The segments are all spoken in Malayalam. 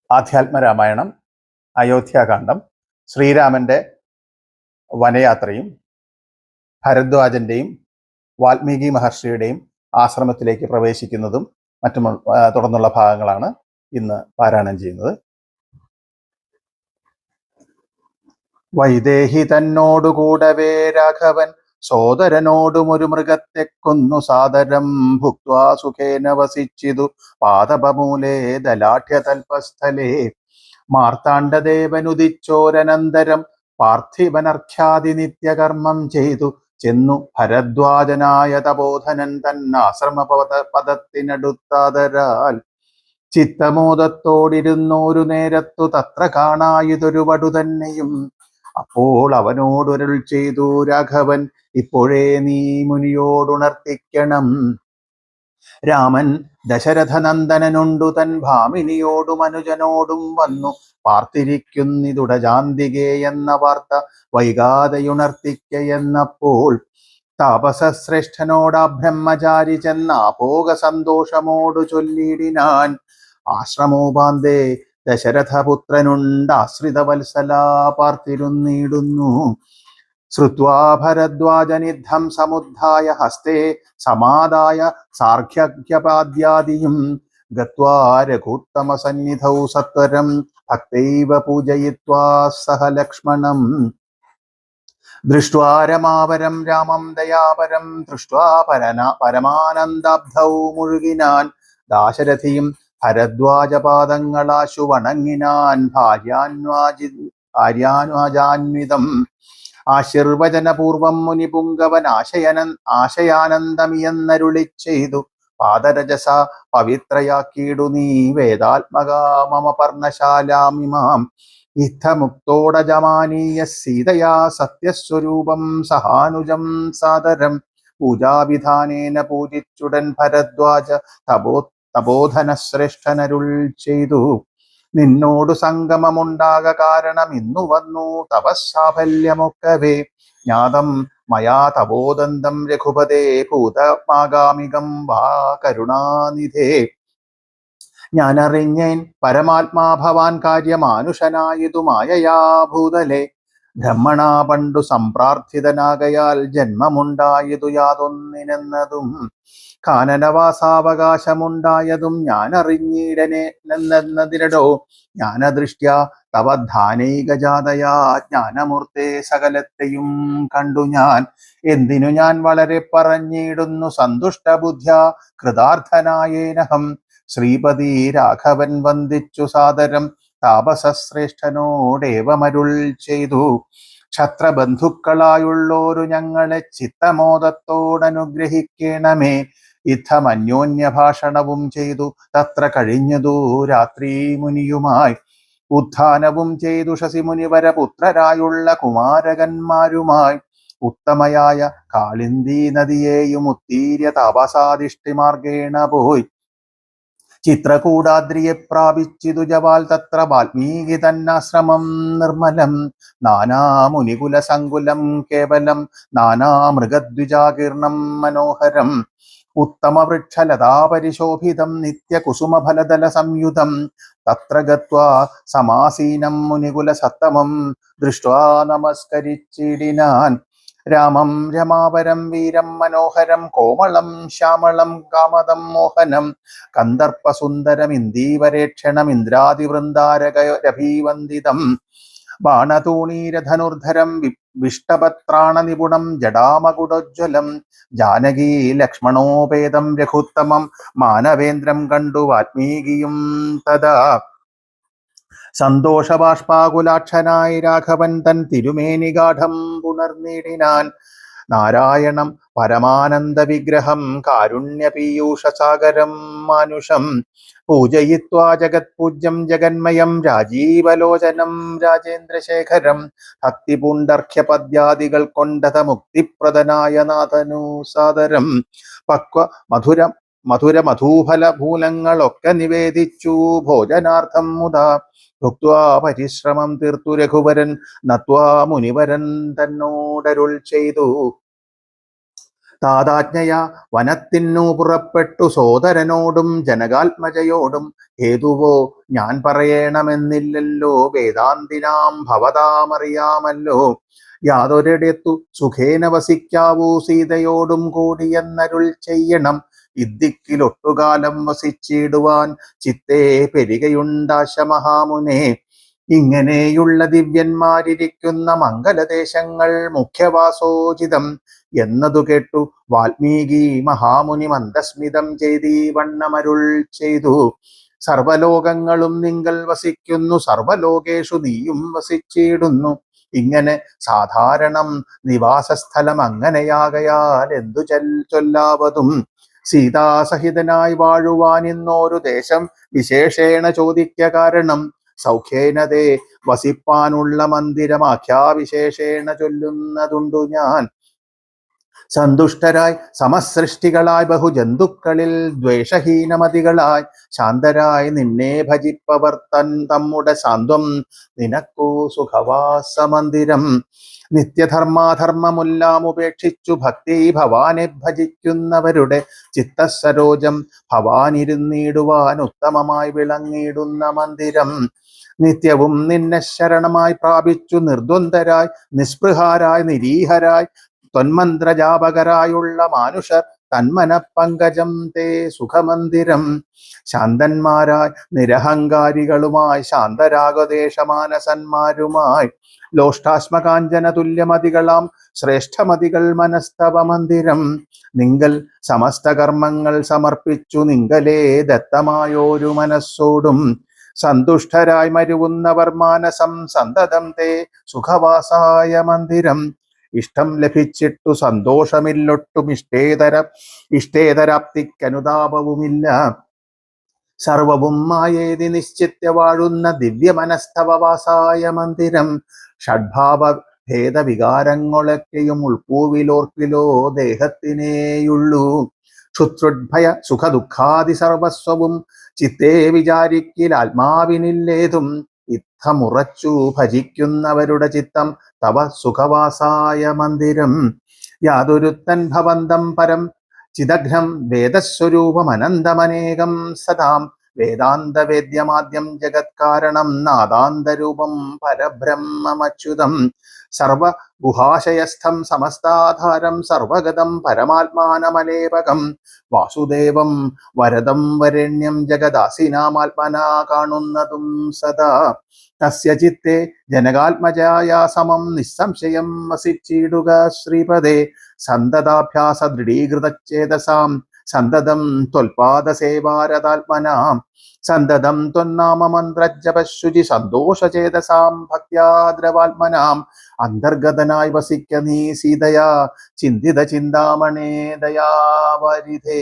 ആധ്യാത്മരാമായണം, അയോധ്യാകാന്ഡം, ശ്രീരാമന്റെ വനയാത്രയും ഭരദ്വാജന്റെയും വാൽമീകി മഹർഷിയുടെയും ആശ്രമത്തിലേക്ക് പ്രവേശിക്കുന്നതും മറ്റും തുടർന്നുള്ള ഭാഗങ്ങളാണ് ഇന്ന് പാരായണം ചെയ്യുന്നത്. വൈദേഹി തന്നോടുകൂടവേ രാഘവൻ സോദരനോടും ഒരു മൃഗത്തെ കൊന്നു സാദരം ഭുക്വാ സുഖേന വസിച്ചിതു പാദപമൂലേ ദലാഠ്യതൽപസ്ഥലേ. മാർത്താണ്ഡദേവനുദിച്ചോരനന്തരം പാർത്ഥിവനർഘ്യാതി നിത്യകർമ്മം ചെയ്തു ചെന്നു ഭരദ്വാജനായ തപോധനൻ തന്നാശ്രമ പദത്തിനടുത്താതരാൽ ചിത്തമോദത്തോടിരുന്നോരു നേരത്തു തത്ര കാണായിതൊരു വടു തന്നെയും. അപ്പോൾ അവനോടൊരുൾ ചെയ്തു രാഘവൻ, ഇപ്പോഴേ നീ മുനിയോടുണർത്തിക്കണം. രാമൻ ദശരഥനന്ദനനുണ്ടു തൻ ഭാമിനിയോടും അനുജനോടും വന്നു പാർത്തിരിക്കുന്നിതുടജാന്തികേ എന്ന വാർത്ത വൈകാതെയുണർത്തിക്കയെന്നപ്പോൾ താപസശ്രേഷ്ഠനോടാ ബ്രഹ്മചാരി ചെന്നാപോക സന്തോഷമോടു ചൊല്ലിടിനാൻ. ആശ്രമോപാന്തേ ദശരഥപുത്രനുണ്ടാശ്രിത വത്സല പാർത്തിരുന്നിടുന്നു. ശ്രുത്വാ ഭരദ്വാജനിദ്ധം സമുദ്ധായ ഹസ്തേ സമാദായ സാർഘ്യപാദ്യാദിയും ഗത്വാ രഘുത്തമസന്നിധൗ സത്വരം ഭക്തൈവ പൂജയിത്വാ സഹ ലക്ഷ്മണം. ദൃഷ്ട്വാ രമാവരം രാമം ദയാപരം ദൃഷ്ട്വാ പരമാനന്ദാബ്ധൗ മുഴുകിനാൻ. ദാശരഥിയും ഭരദ്വാജപാദങ്ങളാശു വണങ്ങിനാൻ ഭാര്യാന്വാജാന്വിതം. ആശീർവചനപൂർവം മുനിപുങ്കവൻ ആശയാനന്ദമിയെന്നരുളി ചെയ്തു. പാദരജസ പവിത്രയാക്കിയിടു നീ വേദാത്മക മമ പർണശാലാമിമാം. ഇത്തമുക്തോടജമാനീയ സീതയാ സത്യസ്വരൂപം സഹാനുജം സാദരം പൂജാവിധാനേന പൂജിച്ചുടൻ ഭരദ്വാജ തപോധനശ്രേഷ്ഠനരുൾ ചെയ്തു. നിന്നോടു സംഗമമുണ്ടാക കാരണം ഇന്നു വന്നു തപസ്സാഫല്യമൊക്കവേ. ജ്ഞാതം മയാ തപോദന്തം രഘുപതേ ഭൂതമാഗാമികം വാ കരുണാനിധേ. ഞാനറിഞ്ഞേൻ പരമാത്മാ ഭവാൻ കാര്യമാനുഷനായതു മായയാ ഭൂതലെ. ബ്രഹ്മണാ പണ്ടു സംപ്രാർത്ഥിതനാകയാൽ ജന്മമുണ്ടായതു യാതൊന്നിനെന്നതും കാനനവാസാവകാശമുണ്ടായതും ഞാനറിഞ്ഞിടനെന്നതിനടോ. ജ്ഞാനദൃഷ്ട്യാ തവ ധാനൈകജാതയാ ജ്ഞാനമൂർത്തേ സകലത്തെയും കണ്ടു ഞാൻ. എന്തിനു ഞാൻ വളരെ പറഞ്ഞിടുന്നു സന്തുഷ്ടബുദ്ധ്യാ കൃതാർത്ഥനായേനഹം. ശ്രീപതി രാഘവൻ വന്ദിച്ചു സാദരം താപസശ്രേഷ്ഠനോടേവമരുൾ ചെയ്തു. ക്ഷത്രബന്ധുക്കളായുള്ളോരു ഞങ്ങളെ ചിത്തമോദത്തോടനുഗ്രഹിക്കണമേ. ഇത്തമന്യോന്യഭാഷണവും ചെയ്തു തത്ര കഴിഞ്ഞതു രാത്രി മുനിയുമായി. ഉത്ഥാനവും ചെയ്തു ശശിമുനിവര പുത്രരായുള്ള കുമാരകന്മാരുമായി. ഉത്തമയായ കാളിന്ദി നദിയെയും ഉത്തീര്യ താപസാദിഷ്ടിമാർഗേണ പോയി. ചിത്രകൂടാദ്രിയെ പ്രാപിച്ചിതു ജവാൽ തത്ര വാൽമീകി തന്നാശ്രമം നിർമ്മലം. നാനാമുനികുല സങ്കുലം കേവലം നാനാമൃഗദ്വിജാകീർണം മനോഹരം. ഉത്തമവൃക്ഷലതാപരിശോഭിതം നിത്യകുസുമഫലദല സംയുതം. തത്ര ഗത്വാ സമാസീനം മുനികുല സത്തമം ദൃഷ്ട്വാ നമസ്കരിച്ചിടിനാൻ. രാമം രമാവരം വീരം മനോഹരം കോമളം ശ്യാമളം കാമദം മോഹനം. കന്ദർപ്പസുന്ദരമിന്ദീവരേക്ഷണം ഇന്ദ്രാതിവൃന്ദാരകരഭീവന്ദിതം. ബാണതൂണീരധനുർധരം വിഷ്ടപത്രാണനിപുണം ജടാമകുടോജ്വലം. ജാനകീ ലക്ഷ്മണോപേതം രഘുത്തമം മാനവേന്ദ്രം കണ്ടു വാൽമീകിയും തഥാ. സന്തോഷബാഷ്പാകുലാക്ഷനായി രാഘവൻ തൻ തിരുമേനി ഗാഠം പുണർന്നിടിനാൻ. നാരായണം പരമാനന്ദ വിഗ്രഹം കാരുണ്യപീയൂഷസാഗരം മാനുഷം. പൂജയിത്വാ ജഗത്പൂജ്യം ജഗന്മയം രാജീവലോചനം രാജേന്ദ്രശേഖരം. ഭക്തിപൂണ്ടർഘ്യപദ്യാദികൾ കൊണ്ടത മുക്തിപ്രദനായ നാഥനു സാദരം. മധുരമധൂഫല ഭൂലങ്ങളൊക്കെ നിവേദിച്ചു ഭോജനാർത്ഥം മുതാ. ഭുക്വാ പരിശ്രമം തീർത്തു രഘുവരൻ നത്വാ മുനിവരൻ തന്നോടരുൾ ചെയ്തു. താതാജ്ഞയാ വനത്തിനു പുറപ്പെട്ടു സോദരനോടും ജനകാത്മജയോടും ഹേതുവോ ഞാൻ പറയണമെന്നില്ലല്ലോ, വേദാന്തിനാം ഭവതാമറിയാമല്ലോ. യാതൊരിടത്തു സുഖേന വസിക്കാവൂ സീതയോടും കൂടിയെന്നരുൾ ചെയ്യണം. ഇദ്ദിക്കിലൊട്ടുകാലം വസിച്ചിടുവാൻ ചിത്തേ പെരികയുണ്ടാശ മഹാമുനെ. ഇങ്ങനെയുള്ള ദിവ്യന്മാരിരിക്കുന്ന മംഗലദേശങ്ങൾ മുഖ്യവാസോചിതം എന്നതു കേട്ടു വാൽമീകി മഹാമുനി മന്ദസ്മിതം ചെയ്തീ വണ്ണമരുൾ ചെയ്തു. സർവലോകങ്ങളും നിങ്കൽ വസിക്കുന്നു, സർവലോകേഷു നീയും വസിച്ചിടുന്നു. ഇങ്ങനെ സാധാരണം നിവാസസ്ഥലം അങ്ങനെയാകയാൽ എന്തു ചൊല്ലാവതും. സീതാസഹിതനായി വാഴുവാൻ ഇന്നോരു ദേശം വിശേഷേണ ചോദിക്ക കാരണം. സൗഖ്യേനതേ വസിപ്പാനുള്ള മന്ദിരമാഖ്യാവിശേഷേണ ചൊല്ലുന്നതുണ്ടു ഞാൻ. സന്തുഷ്ടരായി സമസൃഷ്ടികളായി ബഹുജന്തുക്കളിൽ ദ്വേഷഹീനമതികളായി ശാന്തരായി നിന്നെ ഭജിപ്പവർ തമ്മുടെ സാന്ത്വം നിനക്കു സുഖവാസമന്ദിരം. നിത്യധർമാധർമ്മമെല്ലാം ഉപേക്ഷിച്ചു ഭക്തി ഭവാനെ ഭജിക്കുന്നവരുടെ ചിത്തസരോജം ഭവാനിരുന്നിടുവാൻ ഉത്തമമായി വിളങ്ങിടുന്ന മന്ദിരം. നിത്യവും നിന്നെ ശരണമായി പ്രാപിച്ചു നിർദ്വന്ദ്വരായി നിസ്പൃഹാരായി നിരീഹരായി ത്വന്മന്ത്രജാപകരായുള്ള മാനുഷർ തന്മനപ്പങ്കജം തേ സുഖമന്ദിരം. ശാന്തന്മാരായി നിരഹങ്കാരികളുമായി ശാന്തരാഗദേശമാനസന്മാരുമായി ലോഷ്ടാശ്മകാഞ്ചന തുല്യമതികളാം ശ്രേഷ്ഠമതികൾ മനസ്തവ മന്ദിരം. നിങ്കൽ സമസ്ത കർമ്മങ്ങൾ സമർപ്പിച്ചു നിങ്കലേ ദത്തമായോരു മനസ്സോടും സന്തുഷ്ടരായി മരുവുന്നവർ മാനസം സന്തതം തേ സുഖവാസായ മന്ദിരം. ഇഷ്ടം ലഭിച്ചിട്ടു സന്തോഷമില്ലൊട്ടും ഇഷ്ടേതരാപ്തിക്കനുതാപവുമില്ല. സർവവും മായേതി നിശ്ചിത്യ വാഴുന്ന ദിവ്യമനസ്തവവാസായ മന്ദിരം. ഷഡ്ഭാവ ഭേദവികാരങ്ങളൊക്കെയും ഉൾപ്പൂവിലോർക്കിലോ ദേഹത്തിനേയുള്ളൂ. ക്ഷുത്രുഭയ സുഖദുഃഖാദി സർവസ്വവും ചിത്തേ വിചാരിക്കിൽ ആത്മാവിനില്ലേതും. ഇത്തമുറച്ചു ഭജിക്കുന്നവരുടെ ചിത്തം തവ സുഖവാസായ മന്ദിരം. യാതൊരുത്തൻ ഭവന്തം പരം ചിദഘ്നം വേദസ്വരൂപമനന്തമനേകം സദാം. വേദാന്തവേദ്യമാദ്യം ജഗത്കാരണം നാദാന്തരൂപം പരബ്രഹ്മമച്യുതം. സർവഗുഹാശയസ്ഥം സമസ്താധാരം സർവഗതം പരമാത്മാനമലേപകം. വാസുദേവം വരദം വരണ്യം ജഗദാസിനാമാത്മനാ കാണുന്നതും സദാ. തസ്യ ചിത്തേ ജനകാത്മജായ സമം നിസ്സംശയം വസിച്ചിടുക ശ്രീപദേ. സന്തതാഭ്യാസ ദൃഢീകൃതചേതസാം സന്തതം ത്വൽപാദസേവാരതാത്മനാം. സന്തതം ത്വന്നാമമന്ത്രജപശുചി സന്തോഷചേതസാം ഭക്ത്യാദ്രവാത്മനാം. അന്തർഗതനായി വസിക്ക നീ സീതയാ ചിന്തിത ചിന്താമണേ ദയാവരിധേ.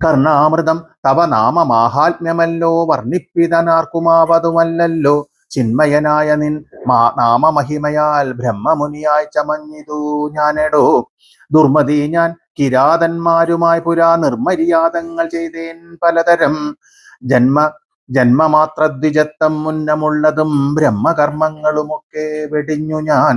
കർണാമൃതം തവ നാമ മാഹാത്മ്യമല്ലോ വർണ്ണിപ്പിതനാർക്കുമാവതുമല്ലല്ലോ. ചിന്മയനായ നിൻ നാമമഹിമയാൽ ബ്രഹ്മമുനിയായി ചമഞ്ഞിതു ഞാനെടോ. ദുർമതി ഞാൻ കിരാതന്മാരുമായി പുരാ നിർമര്യാദങ്ങൾ ചെയ്തേൻ പലതരം. ജന്മമാത്രദ്വിജത്വം മുന്നമുള്ളതും ബ്രഹ്മകർമ്മങ്ങളുമൊക്കെ വെടിഞ്ഞു ഞാൻ.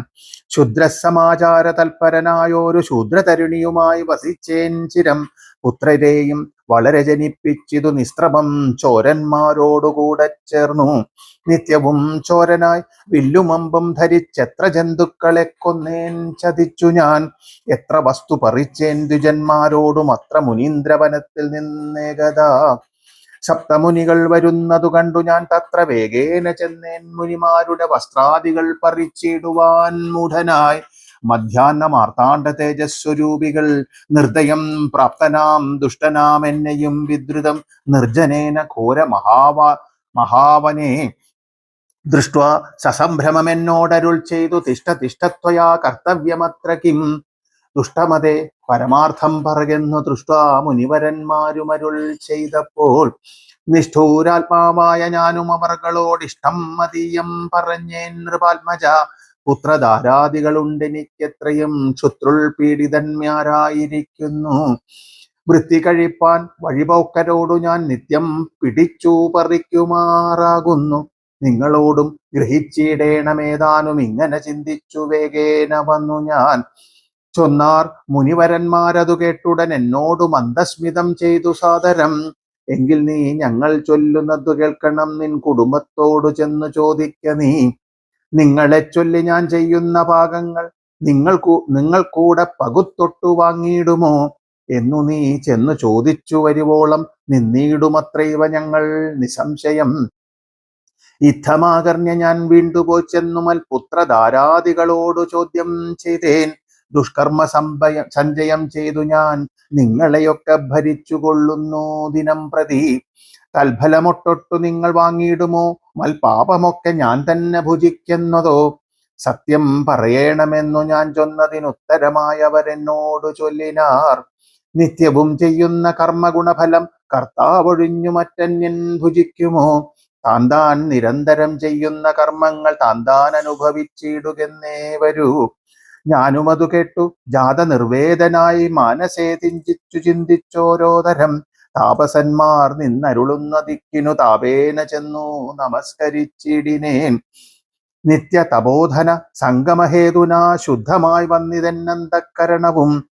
ശുദ്രസമാചാര തൽപരനായോരു ശൂദ്രതരുണിയുമായി വസിച്ചേൻ ചിരം. പുത്രരെയും വളരെ ജനിപ്പിച്ചിതു നിസ്ത്രപം ചോരന്മാരോടുകൂടെ ചേർന്നു. നിത്യവും ചോരനായി വില്ലുമമ്പും ധരിച്ചെത്ര ജന്തുക്കളെ കൊന്നേൻ ചതിച്ചു ഞാൻ. എത്ര വസ്തു പറിച്ചേൻ ദ്വിജന്മാരോടും അത്ര മുനീന്ദ്രവനത്തിൽ നിന്നേകതാ. സപ്തമുനികൾ വരുന്നതു കണ്ടു ഞാൻ തത്ര വേഗേന ചെന്നേൻ മുനിമാരുടെ വസ്ത്രാദികൾ പറിച്ചിടുവാൻ മൂഢനായി. മധ്യാഹ്ന മാർത്താണ്ഡ തേജസ്വരൂപികൾ നിർദ്ദയം പ്രാപ്തനാം ദുഷ്ടനാം എന്നെയും വിദ്രുതം നിർജനേന ഘോര മഹാവനെ ദൃഷ്ട്വാ സസംഭ്രമമെന്നോടരുൾ ചെയ്തു തിഷ്ഠ തിഷ്ഠത്വയാ കർത്തവ്യമത്ര കിം. ദുഷ്ടമതേ പരമാർത്ഥം പറയുന്നു ദൃഷ്ട്വാ മുനിവരന്മാരുമരുൾ ചെയ്തപ്പോൾ. നിഷ്ഠൂരാത്മാവായ ഞാനും അവർകളോടിഷ്ടം മതീയം പറഞ്ഞേൻ നൃപാത്മജ. പുത്രധാരാദികളുണ്ടെനിക്കെത്രയും ശത്രുൾ പീഡിതന്മാരായിരിക്കുന്നു. വൃത്തി കഴിപ്പാൻ വഴിപോക്കരോടു ഞാൻ നിത്യം പിടിച്ചു പറിക്കുമാറാകുന്നു. നിങ്ങളോടും ഗ്രഹിച്ചിടേണമേതാനും ഇങ്ങനെ ചിന്തിച്ചു വേഗേന വന്നു ഞാൻ. ചൊന്നാർ മുനിവരന്മാരതു കേട്ടുടൻ എന്നോടു മന്ദസ്മിതം ചെയ്തു സാദരം. എങ്കിൽ നീ ഞങ്ങൾ ചൊല്ലുന്നതു കേൾക്കണം, നിൻ കുടുംബത്തോടു ചെന്നു ചോദിക്ക നീ. നിങ്ങളെ ചൊല്ലി ഞാൻ ചെയ്യുന്ന പാകങ്ങൾ നിങ്ങൾ കൂടെ പകുത്തൊട്ടു വാങ്ങിയിടുമോ എന്നു നീ ചെന്നു ചോദിച്ചു വരുവോളം നിന്നീടുമത്രൈവ ഞങ്ങൾ നിസംശയം. യുദ്ധമാകർണ്യ ഞാൻ വീണ്ടുപോയി ചെന്നു മൽപുത്രധാരാദികളോടു ചോദ്യം ചെയ്തേൻ. ദുഷ്കർമ്മ സഞ്ചയം ചെയ്തു ഞാൻ നിങ്ങളെയൊക്കെ ഭരിച്ചു കൊള്ളുന്നു ദിനം പ്രതി. തൽഫലമൊട്ടൊട്ടു നിങ്ങൾ വാങ്ങിയിടുമോ, മൽപാപമൊക്കെ ഞാൻ തന്നെ ഭുജിക്കുന്നതോ? സത്യം പറയണമെന്നു ഞാൻ ചൊന്നതിനുത്തരമായവരെന്നോടു ചൊല്ലിനാർ. നിത്യവും ചെയ്യുന്ന കർമ്മഗുണഫലം കർത്താവൊഴിഞ്ഞു മറ്റന്യൻ ഭുജിക്കുമോ? താൻ നിരന്തരം ചെയ്യുന്ന കർമ്മങ്ങൾ താൻ അനുഭവിച്ചിടുകെന്നേ വരൂ. ഞാനും അത് കേട്ടു ജാത നിർവേദനായി മാനസേ ചിന്തിച്ചോരോ തരം. താപസന്മാർ നിന്നരുളുന്ന ദിക്കിനു താപേന ചെന്നു നമസ്കരിച്ചിടിനേൻ. നിത്യ തപോധന സംഗമഹേതുനാ ശുദ്ധമായി വന്നിതെന്നന്തക്കരണവും.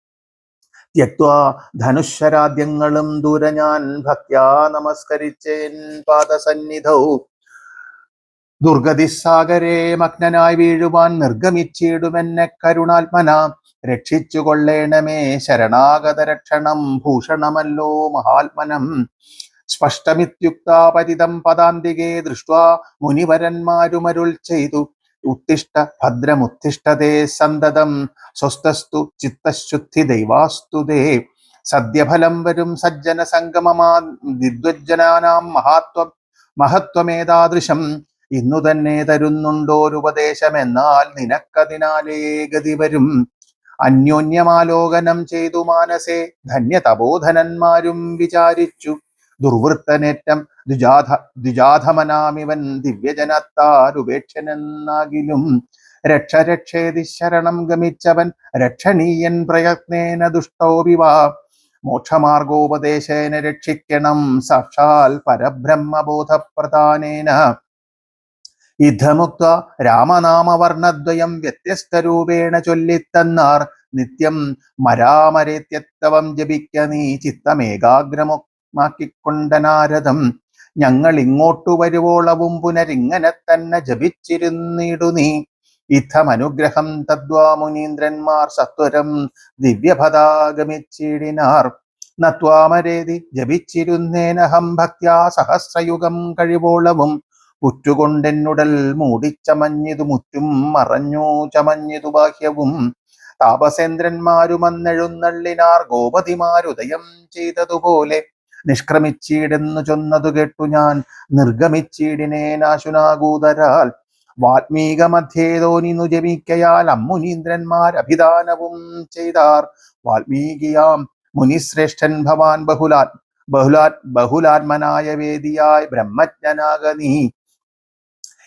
ത്യക്വാ ധനുഷരാദ്യങ്ങളും ദൂരെ ഞാൻ ഭക്യാ നമസ്കരിച്ചേൻ പാദസന്നിധൗ. ദുർഗതിസാഗരേ മഗ്നനായി വീഴുവാൻ നിർഗമിച്ചിടുമെന്നെ കരുണാത്മന. രക്ഷിച്ചു കൊള്ളേണമേ ശരണാഗത രക്ഷണം ഭൂഷണമല്ലോ മഹാത്മനം. സ്പഷ്ടമിത്യുക്താപരിതം പദാന്തികേ ദൃഷ്ട്വാ മുനിവരന്മാരുമരുൾ ചെയ്തു. ഉത്തിഷ്ഠ ഭദ്രമുത്തിഷ്ഠതേ സന്തതം സ്വസ്ഥസ്തു ചിത്തശുദ്ധി ദൈവാസ്തുതേ. സദ്യഫലം വരും സജ്ജന സംഗമമാ വിദ്വജ്ജനാനാം മഹത്വമേതാദൃശം. ഇന്നു തന്നെ തരുന്നുണ്ടോരുപദേശമെന്നാൽ നിനക്കതിനാലേ ഗതി വരും. അന്യോന്യമാലോകനം ചെയ്തു മാനസേ ധന്യതപോധനന്മാരും വിചാരിച്ചു. ദുർവൃത്തനേറ്റം ദ്വിജാധമനാമിവൻ ദിവ്യജനത്താരുപേക്ഷനെന്നാകിലും. രക്ഷേതി ശരണം ഗമിച്ചവൻ രക്ഷണീയൻ പ്രയത്നേന ദുഷ്ടോപിവ. മോക്ഷമാർഗോപദേശേന രക്ഷിക്കണം സാക്ഷാൽ പരബ്രഹ്മബോധപ്രധാനേന. യുദ്ധമുക്ത രാമനാമവർണദ്വയം വ്യത്യസ്തരൂപേണ ചൊല്ലിത്തന്നാർ. നിത്യം മരാമരേത്യത്തവം ജപിക്ക നീ ചിത്തമേകാഗ്രമാക്കിക്കൊണ്ട നാരദം. ഞങ്ങൾ ഇങ്ങോട്ടു വരുവോളവും പുനരിങ്ങനെ തന്നെ ജപിച്ചിരുന്നിടു നീ. യുദ്ധമനുഗ്രഹം തദ്വാ മുനീന്ദ്രന്മാർ സത്വരം ദിവ്യപദാഗമിച്ചിടിനാർ. നത്വാമരേതി ജപിച്ചിരുന്നേനഹം ഭക്ത്യാ സഹസ്രയുഗം കഴിവോളവും. പുറ്റുകൊണ്ടെന്നുടൽ മൂടിച്ചമഞ്ഞിതു മുറ്റും മറഞ്ഞു ചമഞ്ഞിതു ബാഹ്യവും. താപസേന്ദ്രന്മാരും അന്നെഴുന്നള്ളിനാർ ഗോപതിമാരുദയം ചെയ്തതുപോലെ. നിഷ്ക്രമിച്ചീടെന്നു ചൊന്നതു കേട്ടു ഞാൻ നിർഗമിച്ചീടിനേനാശുനാകൂതരാൽ. വാൽമീക മധ്യേതോനിന്നു ജപിക്കയാൽ അമ്മുനീന്ദ്രന്മാർ അഭിദാനവും ചെയ്താർ. വാൽമീകിയാം മുനിശ്രേഷ്ഠൻ ഭവാൻ ബഹുലാത്മനായ വേദിയായി ബ്രഹ്മജ്ഞനാക നീ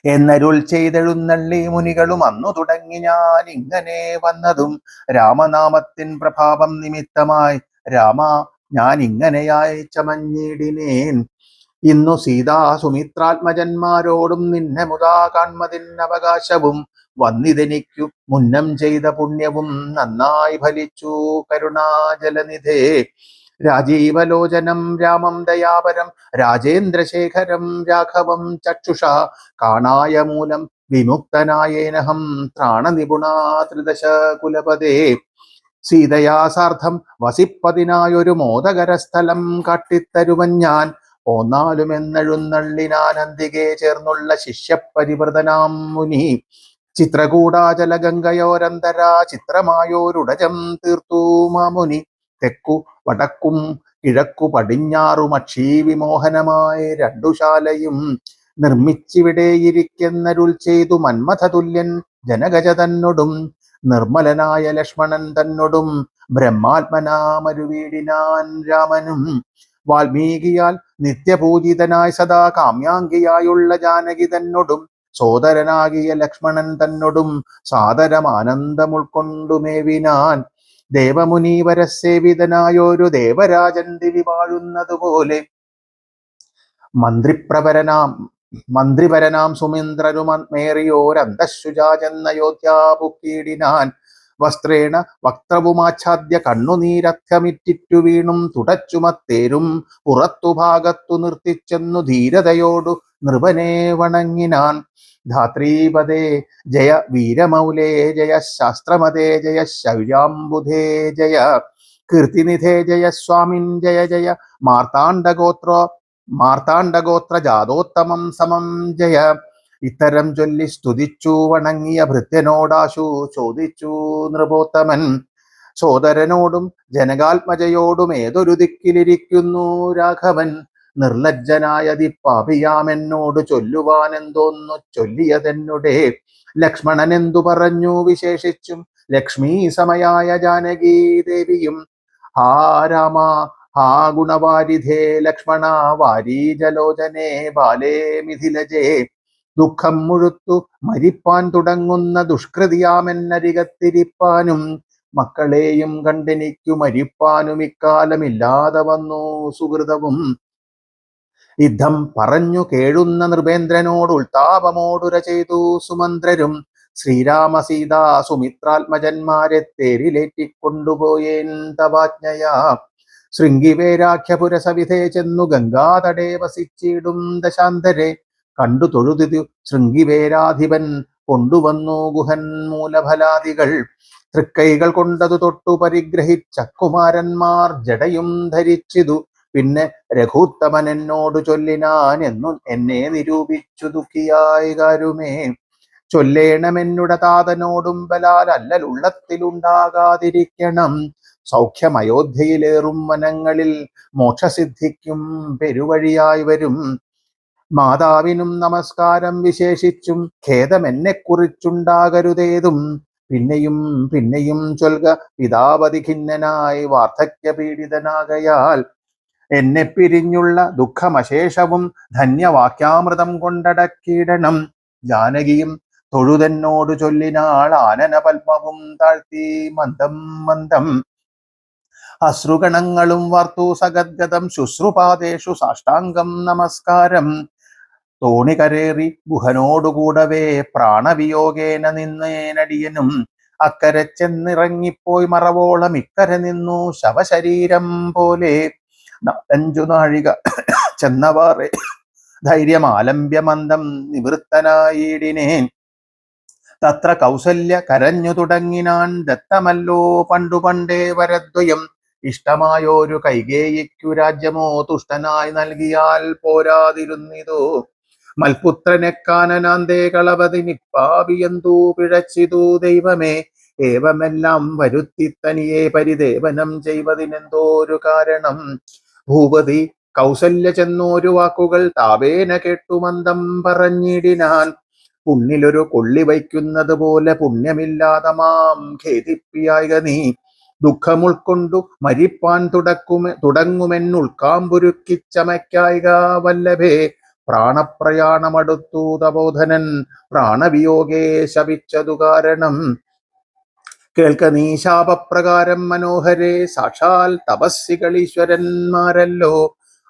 എന്നരുൾ ചെയ്തെഴുന്നള്ളി മുനികളും. അന്നു തുടങ്ങി ഞാൻ ഇങ്ങനെ വന്നതും രാമനാമത്തിൻ പ്രഭാവം നിമിത്തമായി. രാമ ഞാൻ ഇങ്ങനെയായി ചമഞ്ഞിടിനേൻ. ഇന്നു സീതാ സുമിത്രാത്മജന്മാരോടും നിന്നെ മുതാ കാൺമതിനവകാശവും. വന്നിതെനിക്കു മുന്നം ചെയ്ത പുണ്യവും നന്നായി ഫലിച്ചു കരുണാജലനിധേ. രാജീവലോചനം രാമം ദയാപരം രാജേന്ദ്രശേഖരം രാഘവം ചക്ഷുഷ. കാണായ മൂലം വിമുക്തനായേനഹം ത്രാണനിപുണാ ത്രിദശ കുലപതേ. സീതയാ സാർദ്ധം വസിപ്പതിനായൊരു മോദകരസ്ഥലം കാട്ടിത്തരുവൻ ഞാൻ. പോന്നാലുമെന്നെഴുന്നള്ളിനാനന്ദികെ ചേർന്നുള്ള ശിഷ്യപരിവൃതനാം മുനി. ചിത്രകൂടാചല ഗംഗയോരന്തരാ ചിത്രമായോരുടജം തീർത്തു മാമുനി. തെക്കു വടക്കും കിഴക്കു പടിഞ്ഞാറും അക്ഷീവിമോഹനമായ രണ്ടു ശാലയും നിർമ്മിച്ചിവിടെയിരിക്കുന്നരുൾ ചെയ്തു മന്മഥതുല്യൻ ജനഗജ തന്നോടും. നിർമ്മലനായ ലക്ഷ്മണൻ തന്നോടും ബ്രഹ്മാത്മനാമരുവീടിനാൻ രാമനും. വാൽമീകിയാൽ നിത്യപൂജിതനായി സദാ കാമ്യാംഗിയായുള്ള ജാനകി തന്നോടും. സോദരനാകിയ ലക്ഷ്മണൻ തന്നോടും സാദരം ആനന്ദം ഉൾക്കൊണ്ടുമേവിനാൻ. ദേവമുനീവരസേവിതനായൊരു ദേവരാജൻ ദിവി വാഴുന്നതുപോലെ. മന്ത്രിപരനാം സുമേന്ദ്രരുമേറിയോരന്തശുജാചെന്ന യോധ്യാപുക്കീടിനാൻ. വസ്ത്രേണ വക്ത്രവുമാച്ഛാദ്യ കണ്ണുനീരർത്ഥമിറ്റിറ്റു വീണും തുടച്ചുമത്തേരും പുറത്തു ഭാഗത്തു നിർത്തിച്ചെന്നു ധീരതയോടു നൃപനെ വണങ്ങിനാൻ. ധാത്രീപദേ ജയ വീരമൗലേ ജയ ശാസ്ത്രമതേ ജയ ശൗര്യാംബുധേ ജയ കീർത്തിനിധേ ജയ സ്വാമിൻ ജയ ജയ മാർത്താണ്ഡഗോത്ര ജാതോത്തമം സമം ജയ. ഇത്തരം ചൊല്ലി സ്തുതിച്ചു വണങ്ങിയ ഭൃത്യനോടാശു ചോദിച്ചു നൃപോത്തമൻ. സോദരനോടും ജനകാത്മജയോടും ഏതൊരു ദിക്കിലിരിക്കുന്നു രാഘവൻ? നിർലജ്ജനായ ദിപ്പാപിയാമെന്നോട് ചൊല്ലുവാൻ എന്തോന്നു ചൊല്ലിയതെന്നുടെ. ലക്ഷ്മണൻ എന്തു പറഞ്ഞു വിശേഷിച്ചും ലക്ഷ്മീ സമയായ ജാനകീ ദേവിയും. ഹാ രാമ ഹാ ഗുണവാരിധേ ലക്ഷ്മണ വാരീജലോചനേ ബാലേ മിഥിലജേ. ദുഃഖം മുഴുത്തു മരിപ്പാൻ തുടങ്ങുന്ന ദുഷ്കൃതിയാമെന്നരികത്തിരിപ്പാനും മക്കളെയും കണ്ടെനിക്കു മരിപ്പാനും ഇക്കാലമില്ലാതെ വന്നു സുഹൃതവും. യുദ്ധം പറഞ്ഞു കേഴുന്ന നൃപേന്ദ്രനോട് ഉൾത്താപമോടുര ചെയ്തു സുമന്ത്രരും. ശ്രീരാമ സീതാ സുമിത്രാത്മജന്മാരെ തേരിലേറ്റിക്കൊണ്ടുപോയേൻ തവാജ്ഞയാ. ശൃംഗിവേരാഖ്യപുരസവിധേ ചെന്നു ഗംഗാതടേ വസിച്ചിടും ദശാന്തരെ. കണ്ടു തൊഴുതിതു ശൃംഗിവേരാധിപൻ കൊണ്ടുവന്നു ഗുഹൻ മൂലഫലാദികൾ. തൃക്കൈകൾ കൊണ്ടതു തൊട്ടു പരിഗ്രഹിച്ചക്കുമാരന്മാർ ജടയും ധരിച്ചിതു. പിന്നെ രഘുത്തമൻ എന്നോട് ചൊല്ലിനാൻ എന്നു എന്നെ നിരൂപിച്ചു ദുഃഖിയായി കാരുമേ. ചൊല്ലേണമെന്നുടെ താതനോടും ബലാൽ അല്ലലുള്ളത്തിലുണ്ടാകാതിരിക്കണം. സൗഖ്യം അയോധ്യയിലേറും വനങ്ങളിൽ മോക്ഷസിദ്ധിക്കും പെരുവഴിയായി വരും. മാതാവിനും നമസ്കാരം വിശേഷിച്ചും ഖേദം എന്നെ കുറിച്ചുണ്ടാകരുതേതും. പിന്നെയും പിന്നെയും ചൊൽക പിതാവതി ഖിന്നനായി വാർദ്ധക്യപീഡിതനാകയാൽ. എന്നെ പിരിഞ്ഞുള്ള ദുഃഖമശേഷവും ധന്യവാക്യാമൃതം കൊണ്ടടക്കിയിടണം. ജാനകിയും തൊഴുതെന്നോട് ചൊല്ലിനാൾ ആനന പത്മവും താഴ്ത്തി മന്ദം മന്ദം. അശ്രുഗണങ്ങളും വാർത്തു സഗദ്ഗതം ശുശ്രുപാദേഷു സാഷ്ടാംഗം നമസ്കാരം. തോണികരേറി ഗുഹനോടുകൂടവേ പ്രാണവിയോഗേന നിന്നേനടിയനും. അക്കരെ ചെന്നിറങ്ങിപ്പോയി മറവോളം ഇക്കരെ നിന്നു ശവശരീരം പോലെ. 4 നാഴിക ചെന്നവാറെ ധൈര്യമാലംബ്യമന്ദം നിവൃത്തനായിടിനേൻ. തത്ര കൗസല്യ കരഞ്ഞു തുടങ്ങിനാൻ. ദത്തമല്ലോ പണ്ടു പണ്ടേ വരദ്വയം. ഇഷ്ടമായോരു കൈകേയിക്കു രാജ്യമോ തുഷ്ടനായി നൽകിയാൽ പോരാതിരുന്നിതോ. മൽപുത്രനെ കാനനാന്തേ കളവതി നിപ്പാപിയന്തു പിഴച്ചിതു ദൈവമേ. ഏവമെല്ലാം വരുത്തി തനിയെ പരിദേവനം ചെയ്വതിനെന്തോരു കാരണം. ഭൂപതി കൗസല്യ ചെന്നോരു വാക്കുകൾ താവേന കേട്ടു മന്ദം പറഞ്ഞിടിനാൻ. പുണ്ണിലൊരു കൊള്ളി വയ്ക്കുന്നത് പോലെ പുണ്യമില്ലാതെ മാം ഖേദിപ്പിയായ നീ. ദുഃഖമുൾക്കൊണ്ടു മരിപ്പാൻ തുടങ്ങുമെന്നുൾക്കാമ്പുരുക്കിച്ചമയ്ക്കായിക വല്ലഭേ. പ്രാണപ്രയാണമടുത്തു തപോധനൻ പ്രാണവിയോഗേ ശപിച്ചതു കാരണം. കേൾക്ക നീ ശാപപ്രകാരം മനോഹരേ. സാക്ഷാൽ തപസ്സികളീശ്വരന്മാരല്ലോ.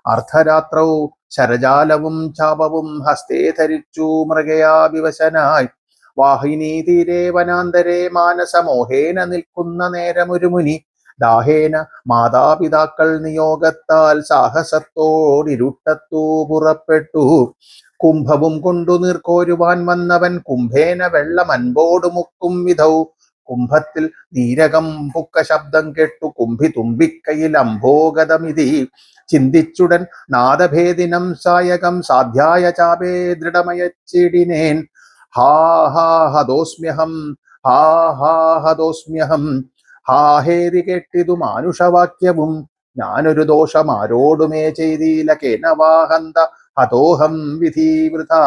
അർദ്ധരാത്രൗ ശരജാലവും ചാപവും ഹസ്തേ ധരിച്ചു മൃഗയാ വിവശനായി. വാഹിനീ തീരെ വനാന്തരെ മാനസമോഹേന നിൽക്കുന്ന നേരമൊരു മുനി. ദാഹേന മാതാപിതാക്കൾ നിയോഗത്താൽ സാഹസത്തോടിരുട്ടത്തു പുറപ്പെട്ടു. കുംഭവും കൊണ്ടു നീർക്കോരുവാൻ വന്നവൻ കുംഭേന വെള്ളം അൻപോടു മുക്കും വിധൗ. കുംഭത്തിൽ നീരകം പുക്ക ശബ്ദം കേട്ടു കുംഭി തുമ്പിക്കയിൽ അംഭോഗതമിതി. ചിന്തിച്ചുടൻ നാദഭേദിനം സായകം സാധ്യായ ചാപേ ദൃഢമയച്ചിടിനേൻ. ഹാ ഹാ ഹതോസ്മ്യഹം ഹാ ഹാ ഹതോസ്മ്യഹം. ഹാ ഹേതി കേട്ടിതു മാനുഷവാക്യവും. ഞാനൊരു ദോഷം ആരോടുമേ ചെയ്തില്ല കേനവാഹന്ത ഹതോഹം വിധിവൃഥാ.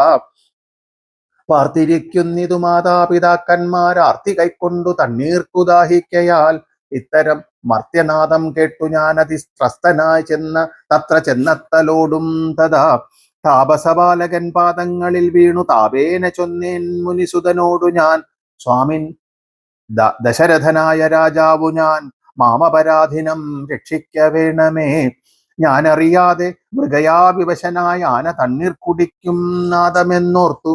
പാർത്തിരിക്കുന്നിതു മാതാപിതാക്കന്മാർ ആർത്തി കൈക്കൊണ്ടു തണ്ണീർക്കുദാഹിക്കയാൽ. ഇത്തരം മർത്യനാദം കേട്ടു ഞാൻ അതിസ്ത്രസ്തനായി തത്ര ചെന്നത്തലോടും തഥാ. താപസബാലകൻ പാദങ്ങളിൽ വീണു താപേന ചൊന്നേൻ മുനിസുതനോടു ഞാൻ. സ്വാമിൻ ദശരഥനായ രാജാവു ഞാൻ. മാമപരാധിനം രക്ഷിക്ക വേണമേ. ഞാനറിയാതെ മൃഗയാ വിവശനായ ആന തണ്ണീർ കുടിക്കും നാദമെന്നോർത്തു.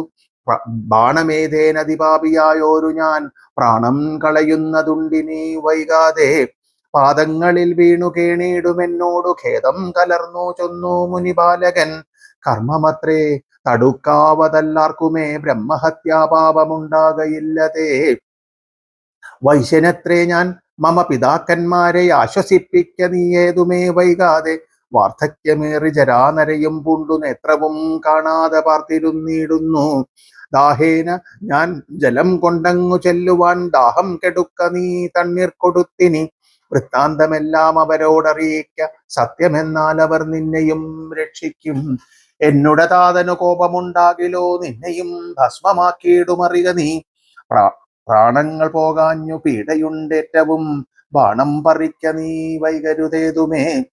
ബാണമേധേനതിപാപിയായോരു ഞാൻ പ്രാണം കളയുന്നതുണ്ടിനി വൈകാതെ. പാദങ്ങളിൽ വീണു കേണിടുമെന്നോടു ഖേദം കലർന്നു ചൊന്നു മുനിബാലകൻ. കർമ്മമത്രേ, തടുക്കാവതല്ലാർക്കുമേ ബ്രഹ്മഹത്യാപാപമുണ്ടാകയില്ലതേ. വൈശ്യനത്രേ ഞാൻ, മമ പിതാക്കന്മാരെ ആശ്വസിപ്പിക്ക നീയേതുമേ വൈകാതെ. വാർദ്ധക്യമേറി ജരാനരയും പൂണ്ടു നേത്രവും കാണാതെ പാർത്തിരുന്നിടുന്നു. ദാഹേന ഞാൻ ജലം കൊണ്ടങ്ങു ചെല്ലുവാൻ ദാഹം കെടുക്ക നീ തണ്ണീർ കൊടുത്തിനി. വൃത്താന്തമെല്ലാം അവരോടറിയിക്ക, സത്യമെന്നാൽ അവർ നിന്നെയും രക്ഷിക്കും. എന്നുടെ താതനു കോപമുണ്ടാകിലോ നിന്നെയും ഭസ്മമാക്കിയിടുമറിക നീ. പ്രാണങ്ങൾ പോകാഞ്ഞു പീഡയുണ്ടേറ്റവും ബാണം പറിക്ക നീ വൈകരുതേതുമേ.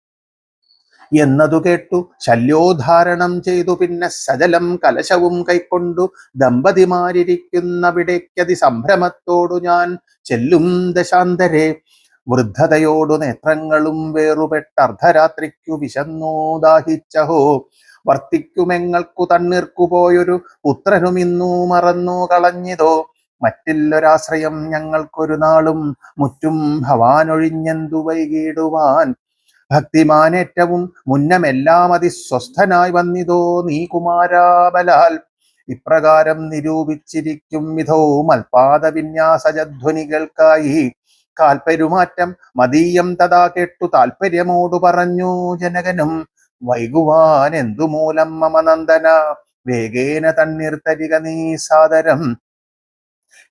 എന്നതു കേട്ടു ശല്യോദ്ധാരണം ചെയ്തു പിന്നെ സജലം കലശവും കൈക്കൊണ്ടു ദമ്പതിമാരിയ്ക്കുന്നവിടേക്കതി സംഭ്രമത്തോടു ഞാൻ ചെല്ലും ദശാന്തരെ. വൃദ്ധതയോടു നേത്രങ്ങളും വേറുപെട്ട അർദ്ധരാത്രിക്കു വിശന്നു ദാഹിച്ചഹോ. വർത്തിക്കുമെങ്ങൾക്കു തണ്ണീർക്കു പോയൊരു പുത്രനും ഇന്നു മറന്നു കളഞ്ഞിതോ. മറ്റില്ലൊരാശ്രയം ഞങ്ങൾക്കൊരു നാളും മുറ്റും ഭവാനൊഴിഞ്ഞെന്തു വൈകിടുവാൻ. ഭക്തിമാനേറ്റവും മുന്നമെല്ലാം അതിസ്വസ്ഥനായി വന്നിതോ നീ കുമാരാബലാൽ. ഇപ്രകാരം നിരൂപിച്ചിരിക്കും വിധോ മൽപാദ വിന്യാസജധ്വനികൾക്കായി. കാൽപ്പെരുമാറ്റം മതീയം തഥാ കേട്ടു താൽപര്യമോടു പറഞ്ഞു ജനകനും. വൈകുവാൻ എന്തുമൂലം മമ നന്ദന, വേഗേന തണ്ണീർ തരിക നീ സാദരം.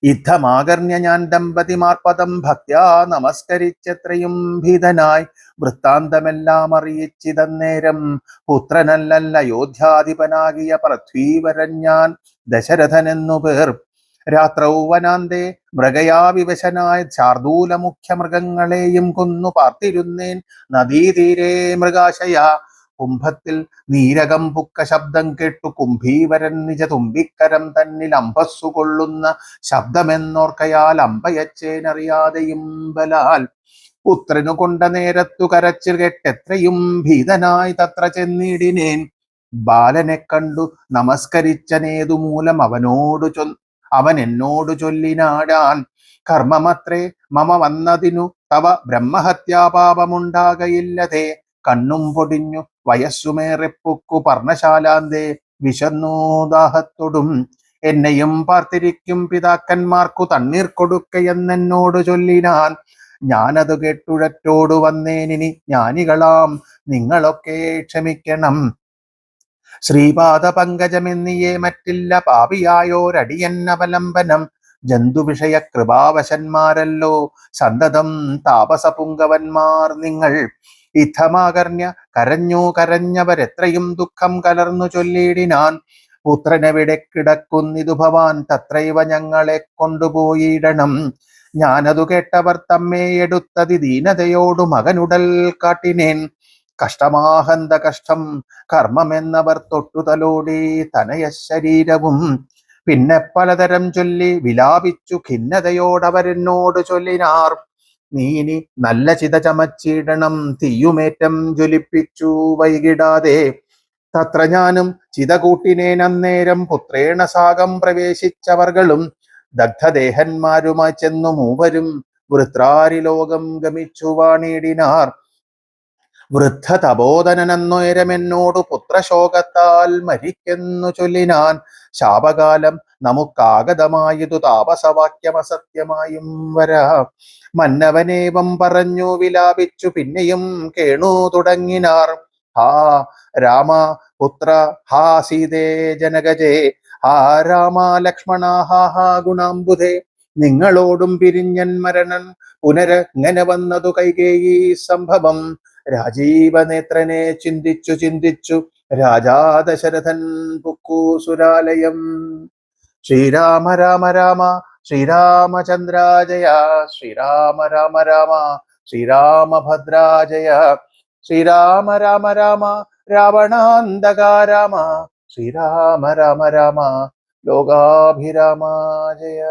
യുദ്ധമാകർണ്യ ഞാൻ ദമ്പതിമാർപദം ഭക്ത്യാ നമസ്കരിച്ചെത്രയും ഭീതനായി. വൃത്താന്തമെല്ലാം അറിയിച്ചിതന്നേരം പുത്രനല്ലല്ല അയോധ്യാധിപനാകിയ പൃഥ്വീവരൻ ഞാൻ ദശരഥനെന്നു പേർ. രാത്രൗ വനാന്തേ മൃഗയാവിവശനായ ശാർദൂല മുഖ്യ മൃഗങ്ങളെയും കൊന്നു പാർത്തിരുന്നേൻ നദീതീരെ മൃഗാശയ. കുംഭത്തിൽ നീരകം പുക്ക ശബ്ദം കേട്ടു കുംഭീവരൻ നിജ തുമ്പിക്കരം തന്നിൽ അമ്പസ്സു കൊള്ളുന്ന ശബ്ദമെന്നോർക്കയാൽ അമ്പയച്ചേനറിയാതെയും ബലാൽ. പുത്രനു കൊണ്ട നേരത്തു കരച്ചിൽ കേട്ടെത്രയും ഭീതനായി തത്ര ചെന്നിടിനേൻ. ബാലനെ കണ്ടു നമസ്കരിച്ചനേതു മൂലം അവൻ എന്നോടു ചൊല്ലിനാടാൻ. കർമ്മമത്രേ മമ വന്നതിനു തവ ബ്രഹ്മഹത്യാപാപമുണ്ടാകയില്ലതേ. കണ്ണും പൊടിഞ്ഞു വയസ്സുമേറെ പൊക്കു പർണശാലാന്തേ വിശന്നു ദാഹത്തൊടും. എന്നെയും പാർത്തിരിക്കും പിതാക്കന്മാർക്കു തണ്ണീർ കൊടുക്കയെന്നെന്നോടു ചൊല്ലിനാൻ. ഞാനതു കേട്ടുഴറ്റോടു വന്നേനിനി ജ്ഞാനികളാം നിങ്ങളൊക്കെ ക്ഷമിക്കണം. ശ്രീപാദ പങ്കജമെന്നിയേ മറ്റില്ല പാപിയായോരടിയന്നവലംബനം. ജന്തുവിഷയ കൃപാവശന്മാരല്ലോ സന്തതം താപസപുങ്കവന്മാർ നിങ്ങൾ. ഇത്തമാകർണ്യ കരഞ്ഞവരെത്രയും ദുഃഖം കലർന്നു ചൊല്ലിയിടിനാൻ. പുത്രനെവിടെ കിടക്കുന്നിതു ഭവാൻ, തത്രൈവ ഞങ്ങളെ കൊണ്ടുപോയിടണം. ഞാനതു കേട്ടവർ തമ്മേ എടുത്തതി ദീനതയോടു മകനുടൽ കാട്ടിനേൻ. കഷ്ടമാഹന്ത കഷ്ടം കർമ്മമെന്നവർ തൊട്ടുതലോടി തനയ ശരീരവും. പിന്നെ പലതരം ചൊല്ലി വിലാപിച്ചു ഖിന്നതയോടവരെന്നോട് ചൊല്ലിനാർ. നീ ഇനി നല്ല ചിത ചമച്ചിടണം, തീയുമേറ്റം ജ്വലിപ്പിച്ചു വൈകിടാതെ. തത്ര ഞാനും ചിത കൂട്ടിനേൻ അന്നേരം പുത്രേണ സാഗം പ്രവേശിച്ചവർകളും. ദഗ്ധദേഹന്മാരുമായി ചെന്നു മൂവരും വൃത്രാരി ലോകം ഗമിച്ചു വാണിടിനാർ. വൃദ്ധ തപോധനനെന്നോരമെന്നോടു പുത്രശോകത്താൽ മരിക്കെന്നു ചൊല്ലിനാൻ. ശാപകാലം നമുക്കാഗതമായതു താപസവാക്യമസത്യമായും വരാ. മന്നവനേവം പറഞ്ഞു വിലാപിച്ചു പിന്നെയും കേണു തുടങ്ങിനാർ. ഹാ രാമ പുത്ര, ഹാ സീതേ ജനകജേ, ഹാ രാമ ലക്ഷ്മണ, ഹാ ഗുണാംബുധേ. നിങ്ങളോടും പിരിഞ്ഞൻ മരണൻ പുനരങ്ങനെ വന്നതു കൈകേയി സംഭവം. രാജീവനേത്രനെ ചിന്തിച്ചു രാജാ ദശരഥൻ പുക്കു സുരാലയം. ശ്രീരാമ രാമ രാമ ശ്രീരാമചന്ദ്രാജയ, ശ്രീരാമ രാമ രാമ ശ്രീരാമഭദ്രാജയ, ശ്രീരാമ രാമ രാമ രാവണാന്തക രാമ, ശ്രീരാമ രാമ രാമ ലോകാഭിരാമ ജയ.